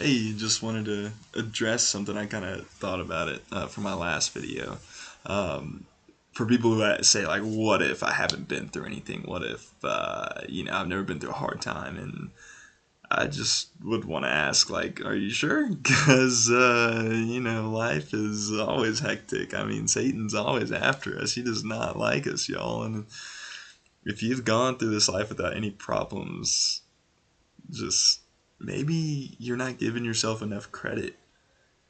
Hey, just wanted to address something I kind of thought about it for my last video. Um, for people who say like, "What if I haven't been through anything? What if I've never been through a hard time?" And I just would want to ask, like, "Are you sure?" Because life is always hectic. I mean, Satan's always after us. He does not like us, y'all. And if you've gone through this life without any problems, just maybe you're not giving yourself enough credit.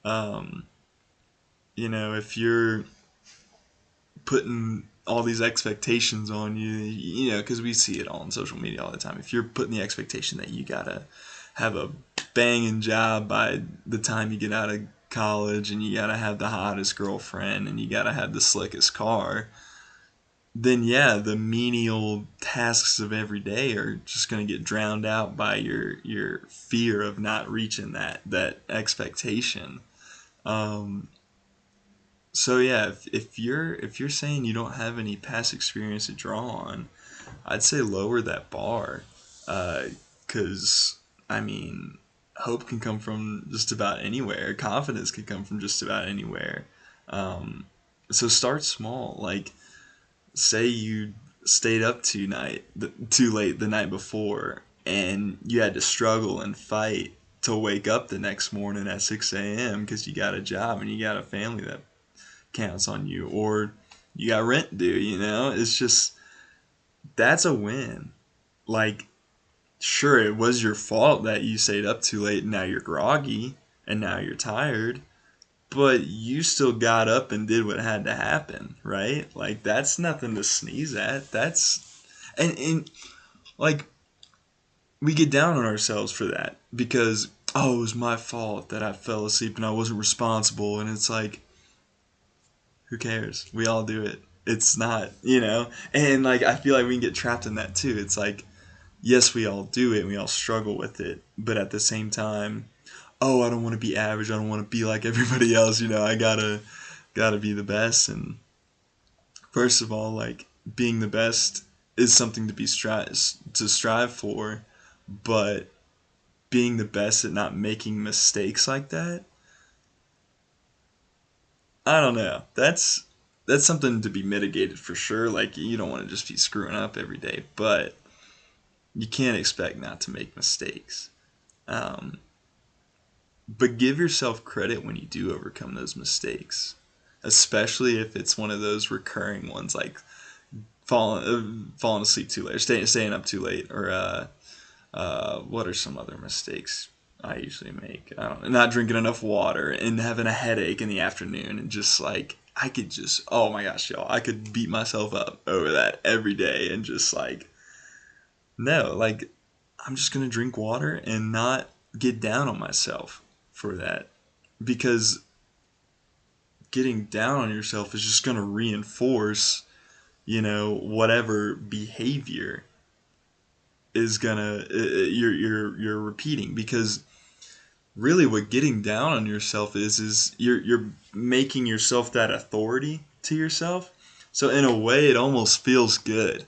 Um, if you're putting all these expectations on you, because we see it all on social media all the time. If you're putting the expectation that you gotta have a banging job by the time you get out of college, and you gotta have the hottest girlfriend, and you gotta have the slickest car, then yeah, the menial tasks of every day are just going to get drowned out by your fear of not reaching that expectation. Um, so yeah, if you're saying you don't have any past experience to draw on, I'd say lower that bar, because I mean, hope can come from just about anywhere. Confidence can come from just about anywhere. Um, so start small. Like, say you stayed up too late the night before, and you had to struggle and fight to wake up the next morning at 6 a.m. because you got a job and you got a family that counts on you, or you got rent due. It's just, that's a win. Like, sure, it was your fault that you stayed up too late and now you're groggy and now you're tired, but you still got up and did what had to happen, right? Like, that's nothing to sneeze at. And like, we get down on ourselves for that because, oh, it was my fault that I fell asleep and I wasn't responsible. And it's like, who cares? We all do it. It's not. And like, I feel like we can get trapped in that too. It's like, yes, we all do it and we all struggle with it, but at the same time, oh, I don't want to be average. I don't want to be like everybody else. I gotta be the best. And first of all, like, being the best is something to strive for, but being the best at not making mistakes like that, I don't know. That's something to be mitigated for sure. Like, you don't want to just be screwing up every day, but you can't expect not to make mistakes. Um, but give yourself credit when you do overcome those mistakes, especially if it's one of those recurring ones, like falling asleep too late, or staying up too late, or what are some other mistakes I usually make? I don't know, not drinking enough water and having a headache in the afternoon, and just like, I could just, oh my gosh, y'all, I could beat myself up over that every day, and just like, no, like, I'm just gonna drink water and not get down on myself for that, because getting down on yourself is just gonna reinforce, whatever behavior is gonna you're repeating, because really what getting down on yourself is you're making yourself that authority to yourself. So in a way, it almost feels good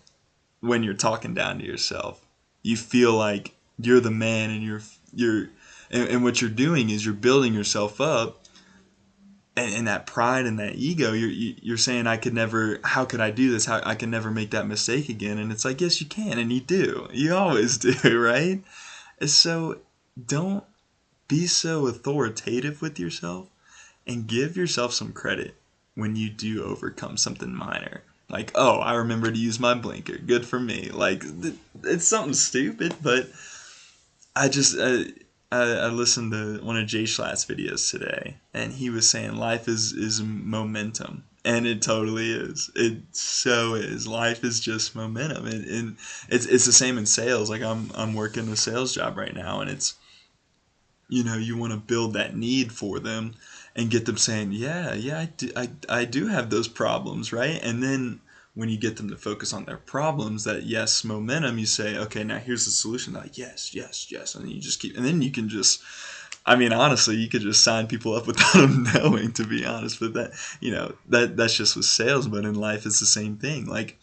when you're talking down to yourself. You feel like you're the man, and and what you're doing is you're building yourself up, and that pride and that ego. You're saying, I could never, how could I do this, how I can never make that mistake again. And it's like, yes, you can, and you always do, right? And so don't be so authoritative with yourself, and give yourself some credit when you do overcome something minor. Like, oh, I remember to use my blinker. Good for me. Like, it's something stupid, but I listened to one of Jay Schlatt's videos today, and he was saying life is momentum, and it totally is. It so is. Life is just momentum, and it's the same in sales. Like, I'm working a sales job right now, and it's, you want to build that need for them, and get them saying, yeah, yeah, I do have those problems, right? And then when you get them to focus on their problems, that yes, momentum, you say, okay, now here's the solution. They're like, yes, yes, yes. And then you just keep, and then you can just, I mean, honestly, you could just sign people up without them knowing, to be honest. But that's just with sales. But in life, it's the same thing. Like,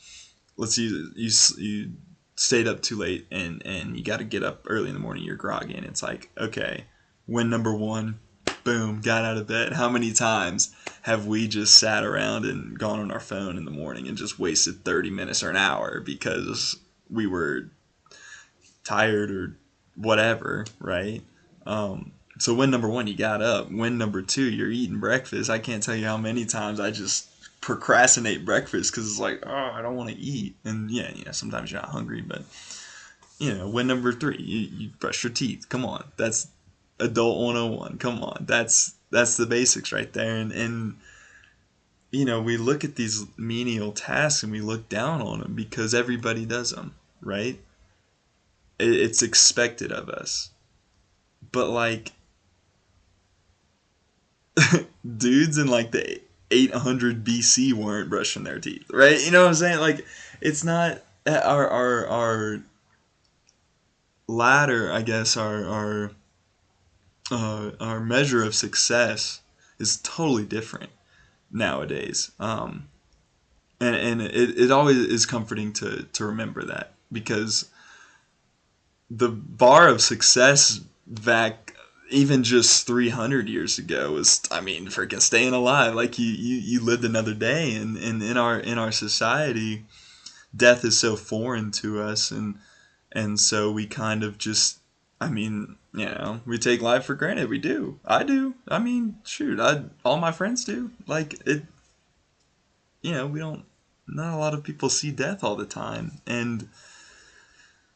let's you stayed up too late, and you got to get up early in the morning. You're groggy, and it's like, okay, win number one, boom, got out of bed. How many times have we just sat around and gone on our phone in the morning and just wasted 30 minutes or an hour because we were tired or whatever, right? So win number one, you got up. Win number two, you're eating breakfast. I can't tell you how many times I just procrastinate breakfast because it's like, oh, I don't want to eat. And yeah, sometimes you're not hungry, but win number three, you brush your teeth. Come on, that's adult 101. Come on, that's the basics right there. And we look at these menial tasks and we look down on them because everybody does them, right? It's expected of us. But like dudes in like the 800 BC weren't brushing their teeth, right? You know what I'm saying? Like it's not our ladder, I guess our measure of success is totally different nowadays. And it always is comforting to remember that because the bar of success back even just 300 years ago was, I mean, freaking staying alive. Like you lived another day, and in our society, death is so foreign to us, and so we kind of just, I mean, we take life for granted. We do. I do. I mean, shoot, all my friends do. Like it, we don't. Not a lot of people see death all the time, and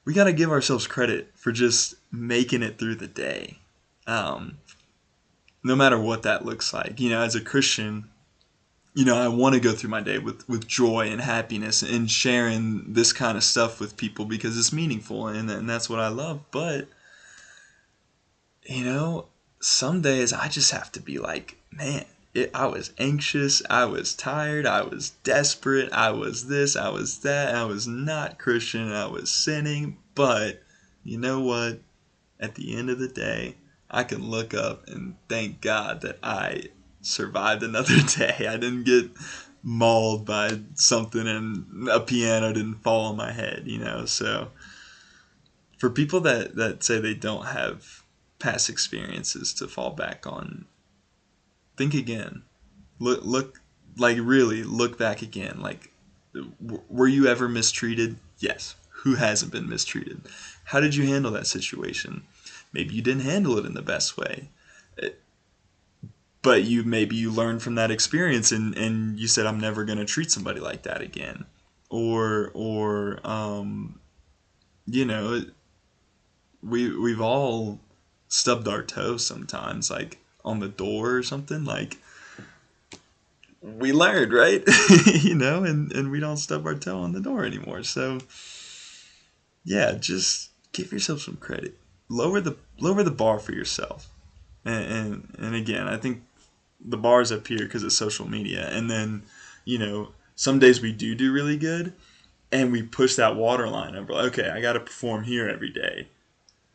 we got to give ourselves credit for just making it through the day, um, no matter what that looks like. As a Christian, I want to go through my day with joy and happiness and sharing this kind of stuff with people because it's meaningful and that's what I love. But, you know, some days I just have to be like, man, I was anxious, I was tired, I was desperate, I was this, I was that, I was not Christian, I was sinning. But you know what? At the end of the day, I can look up and thank God that I survived another day. I didn't get mauled by something and a piano didn't fall on my head. So for people that say they don't have past experiences to fall back on, think again. Look, like really look back again. Like, were you ever mistreated? Yes. Who hasn't been mistreated? How did you handle that situation? Maybe you didn't handle it in the best way, but maybe you learned from that experience and you said, I'm never going to treat somebody like that again. Or you know we've all stubbed our toe sometimes, like on the door or something. Like we learned, right? And we don't stub our toe on the door anymore. So yeah, just give yourself some credit. Lower the bar for yourself. And again, I think the bar's up here because of social media. And then, some days we do really good, and we push that water line over. Like, okay, I got to perform here every day,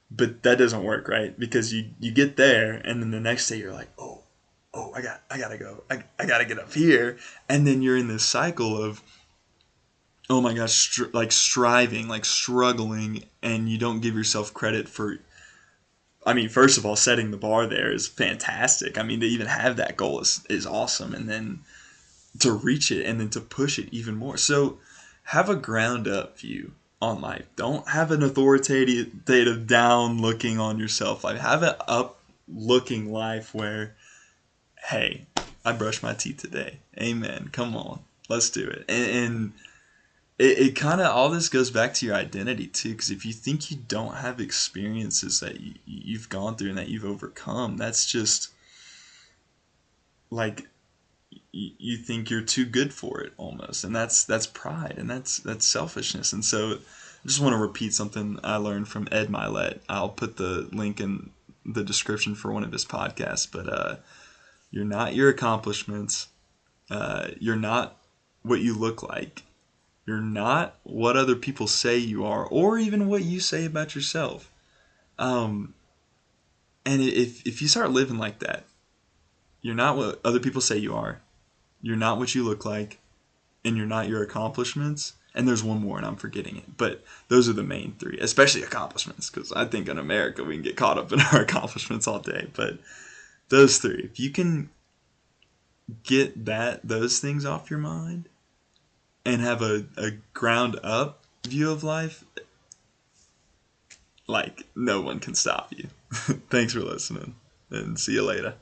but that doesn't work, right? Because you get there, and then the next day you're like, oh, I gotta go, I gotta get up here, and then you're in this cycle of, oh my gosh, like striving, like struggling, and you don't give yourself credit for. I mean, first of all, setting the bar there is fantastic. I mean, to even have that goal is awesome. And then to reach it and then to push it even more. So have a ground up view on life. Don't have an authoritative down looking on yourself. Like have an up looking life where, hey, I brushed my teeth today. Amen. Come on. Let's do it. And it kind of, all this goes back to your identity too, because if you think you don't have experiences that you've gone through and that you've overcome, that's just like you think you're too good for it almost, and that's pride, and that's selfishness. And so I just want to repeat something I learned from Ed Milet. I'll put the link in the description for one of his podcasts. But you're not your accomplishments. You're not what you look like. You're not what other people say you are, or even what you say about yourself. Um, and if you start living like that, you're not what other people say you are. You're not what you look like, and you're not your accomplishments. and there's one more and I'm forgetting it. But those are the main three, especially accomplishments, because I think in America we can get caught up in our accomplishments all day. But those three, if you can get those things off your mind and have a ground up view of life, like no one can stop you. Thanks for listening, and see you later.